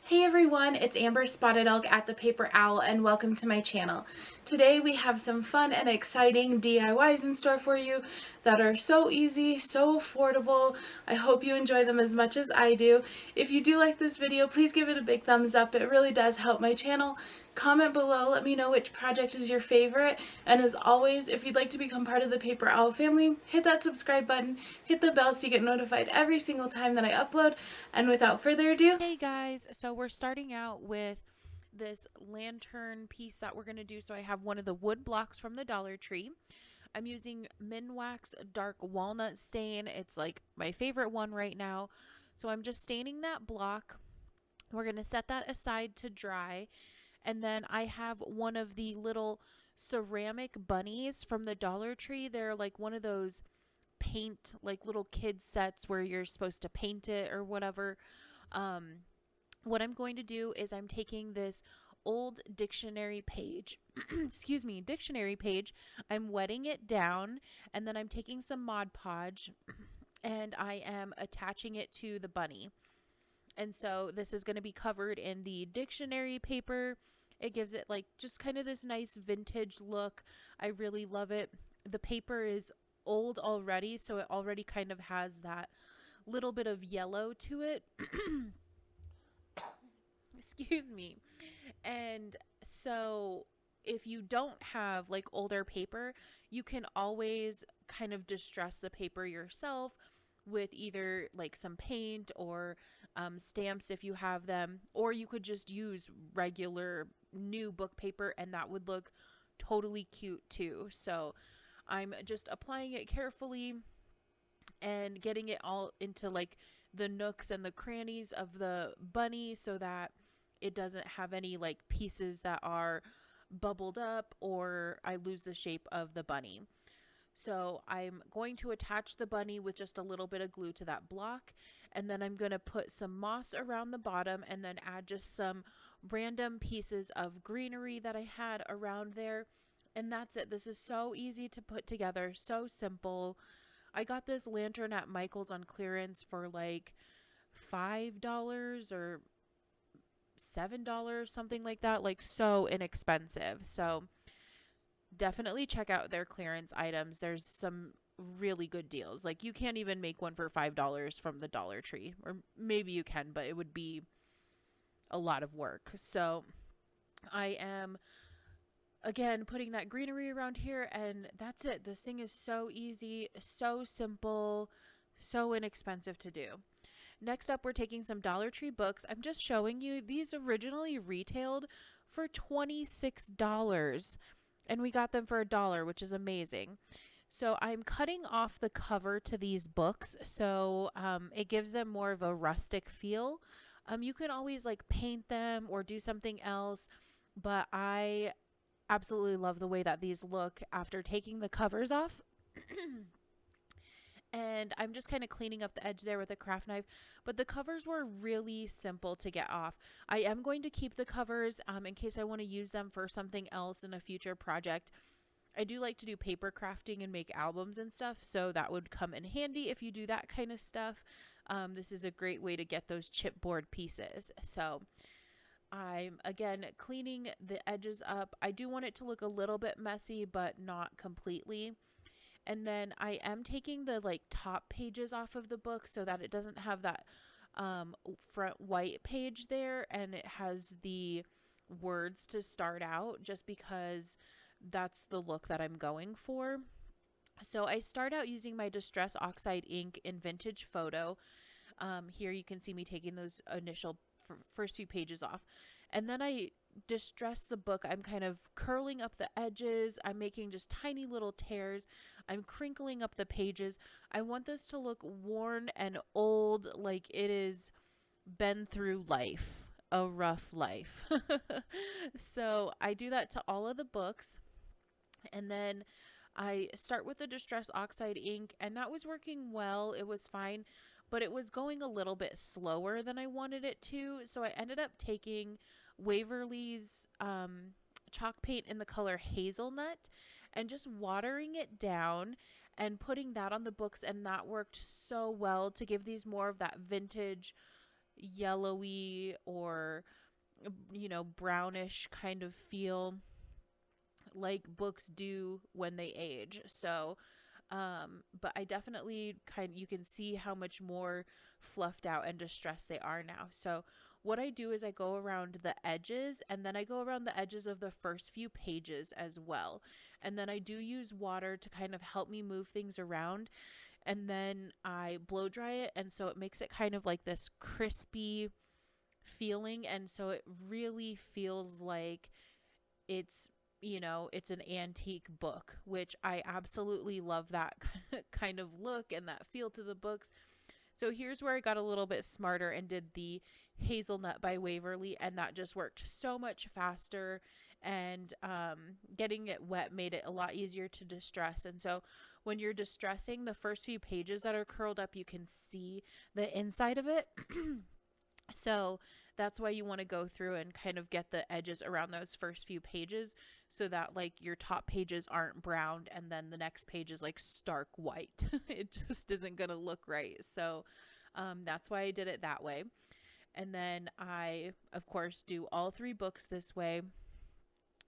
Hey everyone, it's Amber Spotted Elk at The Paper Owl and welcome to my channel. Today we have some fun and exciting DIYs in store for you that are so easy, so affordable. I hope you enjoy them as much as I do. If you do like this video, please give it a big thumbs up. It really does help my channel. Comment below, let me know which project is your favorite, and as always, if you'd like to become part of the Paper Owl family, hit that subscribe button, hit the bell so you get notified every single time that I upload, and without further ado, Hey guys, so we're starting out with this lantern piece that we're going to do. So I have one of the wood blocks from the Dollar Tree. I'm using minwax dark walnut stain. It's like my favorite one right now. So I'm just staining that block. We're going to set that aside to dry. And then I have one of the little ceramic bunnies from the Dollar Tree. They're like one of those paint, like little kid sets where you're supposed to paint it or whatever. Um, what I'm going to do is I'm taking this old dictionary page, dictionary page. I'm wetting it down, and then I'm taking some Mod Podge and I am attaching it to the bunny. And so this is going to be covered in the dictionary paper. It gives it like just kind of this nice vintage look. I really love it. The paper is old already, so it already kind of has that little bit of yellow to it. Excuse me. And so if you don't have like older paper, you can always kind of distress the paper yourself with either like some paint or stamps if you have them, or you could just use regular new book paper and that would look totally cute too. So I'm just applying it carefully and getting it all into like the nooks and the crannies of the bunny so that it doesn't have any like pieces that are bubbled up or I lose the shape of the bunny. So I'm going to attach the bunny with just a little bit of glue to that block, and then I'm going to put some moss around the bottom and then add just some random pieces of greenery that I had around there. And that's it. This is so easy to put together, so simple. I got this lantern at Michael's on clearance for like $5 or $7, something like that, like so inexpensive. So definitely check out their clearance items. There's some really good deals. Like you can't even make one for $5 from the Dollar Tree, or maybe you can, but it would be a lot of work. So I am again putting that greenery around here, and that's it. This thing is so easy, so simple, so inexpensive to do. Next up, we're taking some Dollar Tree books. I'm just showing you these originally retailed for $26, and we got them for $1, which is amazing. So I'm cutting off the cover to these books, so it gives them more of a rustic feel. You can always like paint them or do something else, but I absolutely love the way that these look after taking the covers off. And I'm just kind of cleaning up the edge there with a craft knife, but the covers were really simple to get off. I am going to keep the covers in case I want to use them for something else in a future project. I do like to do paper crafting and make albums and stuff, so that would come in handy if you do that kind of stuff. This is a great way to get those chipboard pieces. So I'm again cleaning the edges up. I do want it to look a little bit messy, but not completely. And then I am taking the like top pages off of the book so that it doesn't have that front white page there, and it has the words to start out, just because that's the look that I'm going for. So I start out using my Distress Oxide ink in Vintage Photo. Here you can see me taking those initial first few pages off. And then I distress the book. I'm kind of curling up the edges. I'm making just tiny little tears. I'm crinkling up the pages. I want this to look worn and old, like it is been through life, a rough life. So I do that to all of the books. And then I start with the Distress Oxide ink, and that was working well. It was fine, but it was going a little bit slower than I wanted it to. So I ended up taking Waverly's chalk paint in the color Hazelnut and just watering it down and putting that on the books, and that worked so well to give these more of that vintage yellowy or, brownish kind of feel like books do when they age. So, but I definitely you can see how much more fluffed out and distressed they are now. So what I do is I go around the edges, and then I go around the edges of the first few pages as well. And then I do use water to kind of help me move things around. And then I blow dry it. And so it makes it kind of like this crispy feeling. And so it really feels like it's it's an antique book, which I absolutely love that kind of look and that feel to the books. So here's where I got a little bit smarter and did the Hazelnut by Waverly, and that just worked so much faster, and getting it wet made it a lot easier to distress. And so when you're distressing, the first few pages that are curled up, you can see the inside of it. So that's why you want to go through and kind of get the edges around those first few pages, so that like your top pages aren't browned and then the next page is like stark white. It just isn't going to look right. So that's why I did it that way. And then I, of course, do all 3 books this way.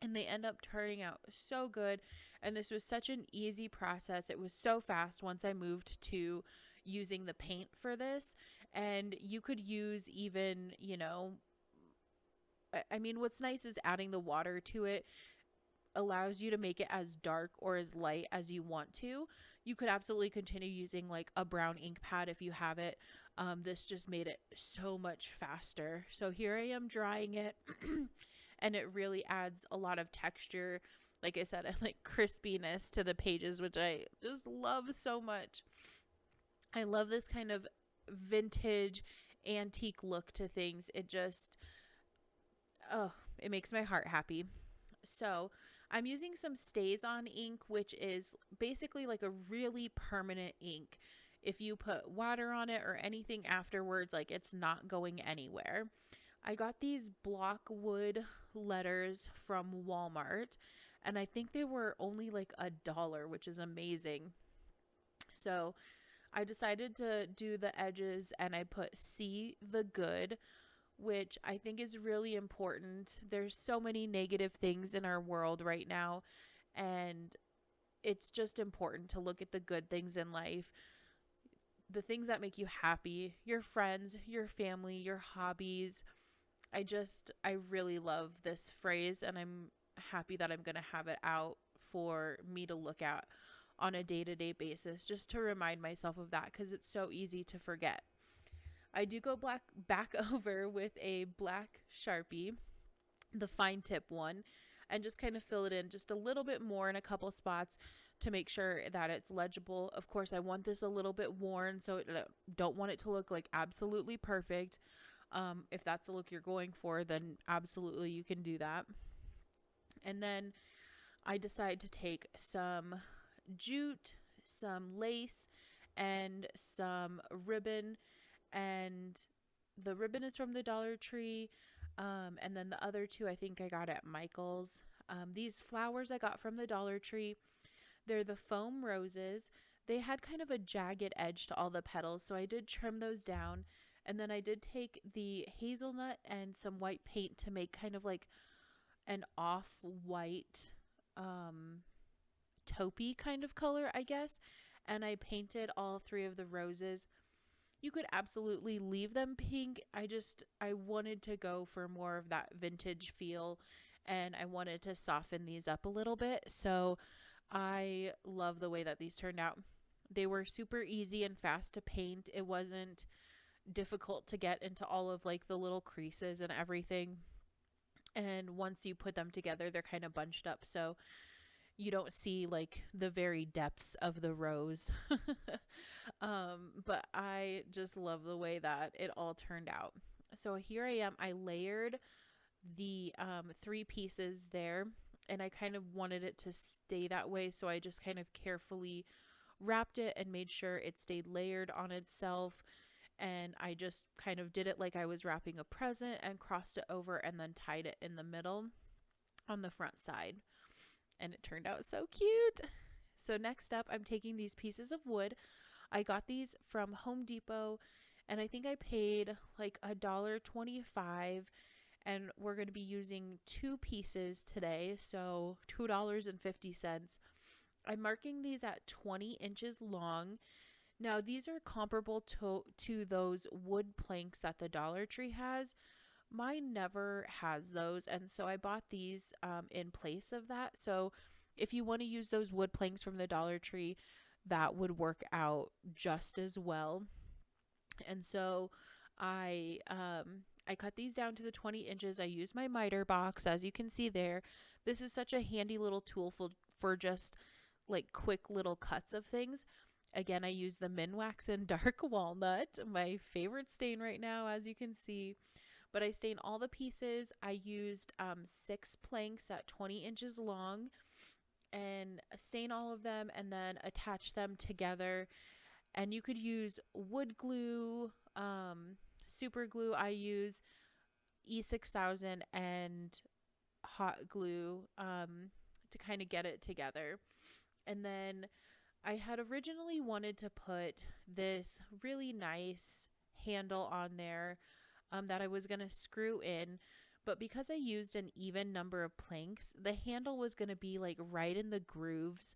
And they end up turning out so good. And this was such an easy process. It was so fast once I moved to using the paint for this. And you could use even, what's nice is adding the water to it allows you to make it as dark or as light as you want to. You could absolutely continue using like a brown ink pad if you have it. This just made it so much faster. So here I am drying it. And it really adds a lot of texture, like I said, and like crispiness to the pages, which I just love so much. I love this kind of vintage antique look to things. It just, it makes my heart happy. So I'm using some StazOn ink, which is basically like a really permanent ink. If you put water on it or anything afterwards, like it's not going anywhere. I got these block wood letters from Walmart, and I think they were only like $1, which is amazing. So I decided to do the edges, and I put "See the Good," which I think is really important. There's so many negative things in our world right now, and it's just important to look at the good things in life, the things that make you happy, your friends, your family, your hobbies. I really love this phrase, and I'm happy that I'm going to have it out for me to look at on a day-to-day basis, just to remind myself of that, because it's so easy to forget. I do go back over with a black Sharpie, the fine tip one, and just kind of fill it in just a little bit more in a couple spots to make sure that it's legible. Of course, I want this a little bit worn, so I don't want it to look like absolutely perfect. If that's the look you're going for, then absolutely you can do that. And then I decide to take some jute, some lace, and some ribbon. And the ribbon is from the Dollar Tree. And then the other 2 I think I got at Michael's. These flowers I got from the Dollar Tree. They're the foam roses. They had kind of a jagged edge to all the petals, so I did trim those down. And then I did take the hazelnut and some white paint to make kind of like an off-white taupey kind of color, I guess. And I painted all 3 of the roses. You could absolutely leave them pink. I wanted to go for more of that vintage feel, and I wanted to soften these up a little bit. So I love the way that these turned out. They were super easy and fast to paint. It wasn't difficult to get into all of like the little creases and everything. And once you put them together, they're kind of bunched up, so you don't see like the very depths of the rose. But I just love the way that it all turned out. So here I am. I layered the 3 pieces there, and I kind of wanted it to stay that way, so I just kind of carefully wrapped it and made sure it stayed layered on itself. And I just kind of did it like I was wrapping a present, and crossed it over and then tied it in the middle on the front side. And it turned out so cute. So next up, I'm taking these pieces of wood. I got these from Home Depot, and I think I paid like $1.25, and we're going to be using 2 pieces today, so $2.50. I'm marking these at 20 inches long. Now, these are comparable to those wood planks that the Dollar Tree has. Mine never has those, and so I bought these in place of that. So if you want to use those wood planks from the Dollar Tree, that would work out just as well. And so I cut these down to the 20 inches. I use my miter box, as you can see there. This is such a handy little tool for just like quick little cuts of things. Again, I use the minwax and dark walnut, my favorite stain right now, as you can see. But I stain all the pieces. I used 6 planks at 20 inches long, and stain all of them and then attach them together. And you could use wood glue, super glue. I use E6000 and hot glue to kind of get it together. And then I had originally wanted to put this really nice handle on there that I was going to screw in. But because I used an even number of planks, the handle was going to be like right in the grooves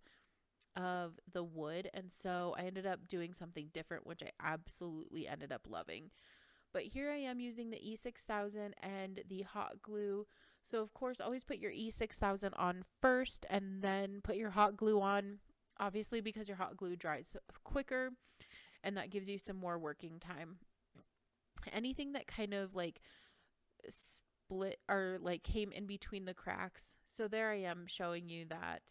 of the wood. And so I ended up doing something different, which I absolutely ended up loving. But here I am using the E6000 and the hot glue. So of course, always put your E6000 on first and then put your hot glue on, obviously because your hot glue dries quicker and that gives you some more working time. Anything that kind of like split or like came in between the cracks. So there I am showing you that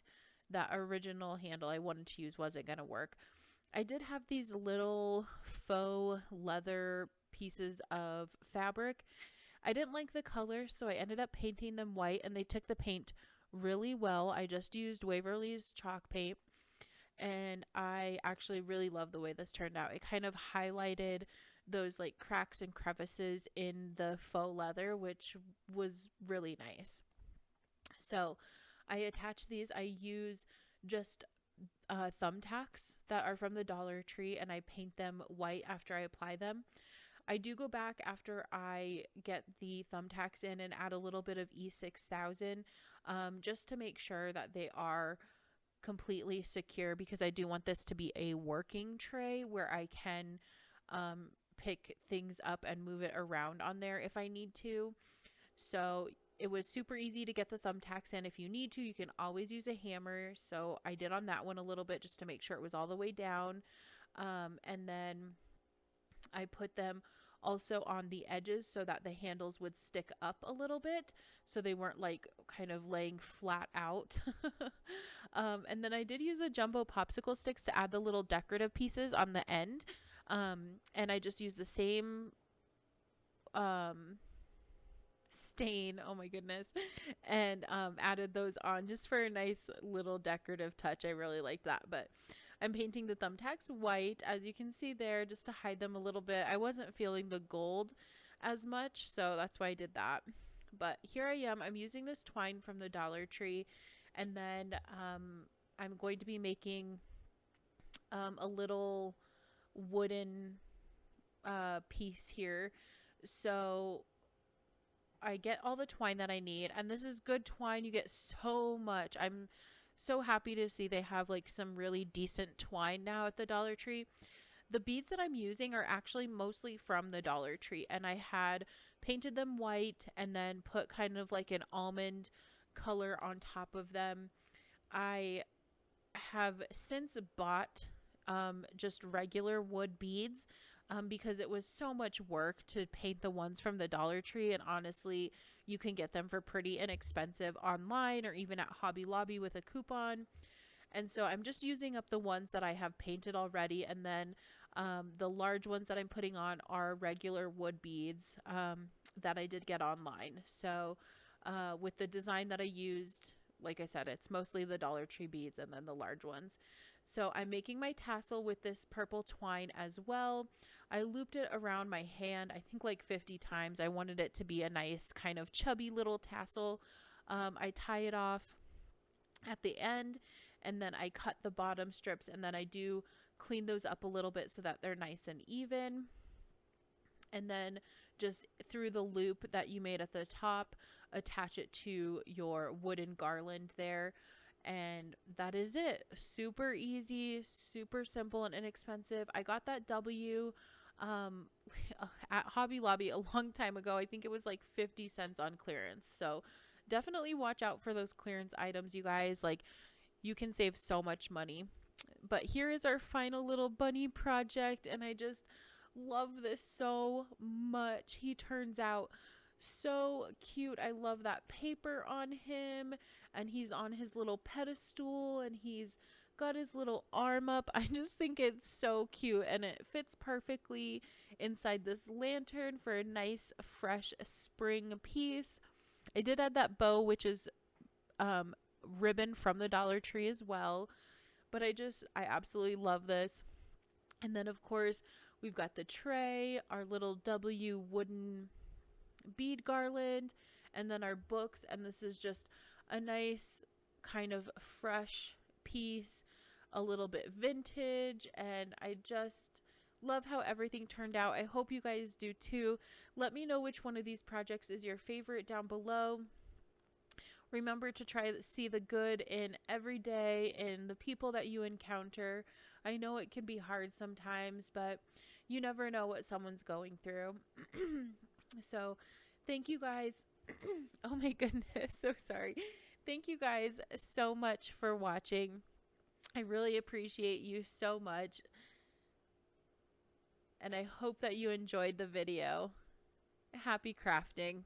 original handle I wanted to use wasn't going to work. I did have these little faux leather pieces of fabric. I didn't like the color, so I ended up painting them white, and they took the paint really well. I just used Waverly's chalk paint, and I actually really love the way this turned out. It kind of highlighted those like cracks and crevices in the faux leather, which was really nice. So I attach these. I use just thumbtacks that are from the Dollar Tree, and I paint them white after I apply them. I do go back after I get the thumbtacks in and add a little bit of E6000 just to make sure that they are completely secure, because I do want this to be a working tray where I can pick things up and move it around on there if I need to. So it was super easy to get the thumbtacks in. If you need to, you can always use a hammer. So I did on that one a little bit just to make sure it was all the way down. And then I put them also on the edges so that the handles would stick up a little bit, so they weren't like kind of laying flat out. And then I did use a jumbo popsicle sticks to add the little decorative pieces on the end. And I just used the same stain, oh my goodness, and added those on just for a nice little decorative touch. I really liked that. But I'm painting the thumbtacks white, as you can see there, just to hide them a little bit. I wasn't feeling the gold as much, so that's why I did that. But here I am. I'm using this twine from the Dollar Tree, and then I'm going to be making a little wooden piece here. So I get all the twine that I need, and this is good twine. You get so much. I'm so happy to see they have like some really decent twine now at the Dollar Tree. The beads that I'm using are actually mostly from the Dollar Tree, and I had painted them white and then put kind of like an almond color on top of them. I have since bought just regular wood beads because it was so much work to paint the ones from the Dollar Tree, and honestly, you can get them for pretty inexpensive online or even at Hobby Lobby with a coupon. And so I'm just using up the ones that I have painted already, and then the large ones that I'm putting on are regular wood beads that I did get online. So with the design that I used, like I said, it's mostly the Dollar Tree beads and then the large ones. So I'm making my tassel with this purple twine as well. I looped it around my hand, I think like 50 times. I wanted it to be a nice kind of chubby little tassel. I tie it off at the end, and then I cut the bottom strips, and then I do clean those up a little bit so that they're nice and even. and then just through the loop that you made at the top, attach it to your wooden garland there. And that is it. Super easy, super simple and inexpensive. I got that W at Hobby Lobby a long time ago. I think it was like 50 cents on clearance. So definitely watch out for those clearance items, you guys. Like, you can save so much money. But here is our final little bunny project, and I just love this so much. He turns out so cute. I love that paper on him, and he's on his little pedestal, and he's got his little arm up. I just think it's so cute, and it fits perfectly inside this lantern for a nice fresh spring piece. I did add that bow, which is ribbon from the Dollar Tree as well, but I absolutely love this. And then of course we've got the tray, our little W wooden bead garland, and then our books. And this is just a nice kind of fresh piece, a little bit vintage, and I just love how everything turned out. I hope you guys do too. Let me know which one of these projects is your favorite down below. Remember to try to see the good in every day, in the people that you encounter. I know it can be hard sometimes, but you never know what someone's going through. So thank you guys. Oh my goodness, so sorry. Thank you guys so much for watching. I really appreciate you so much. And I hope that you enjoyed the video. Happy crafting.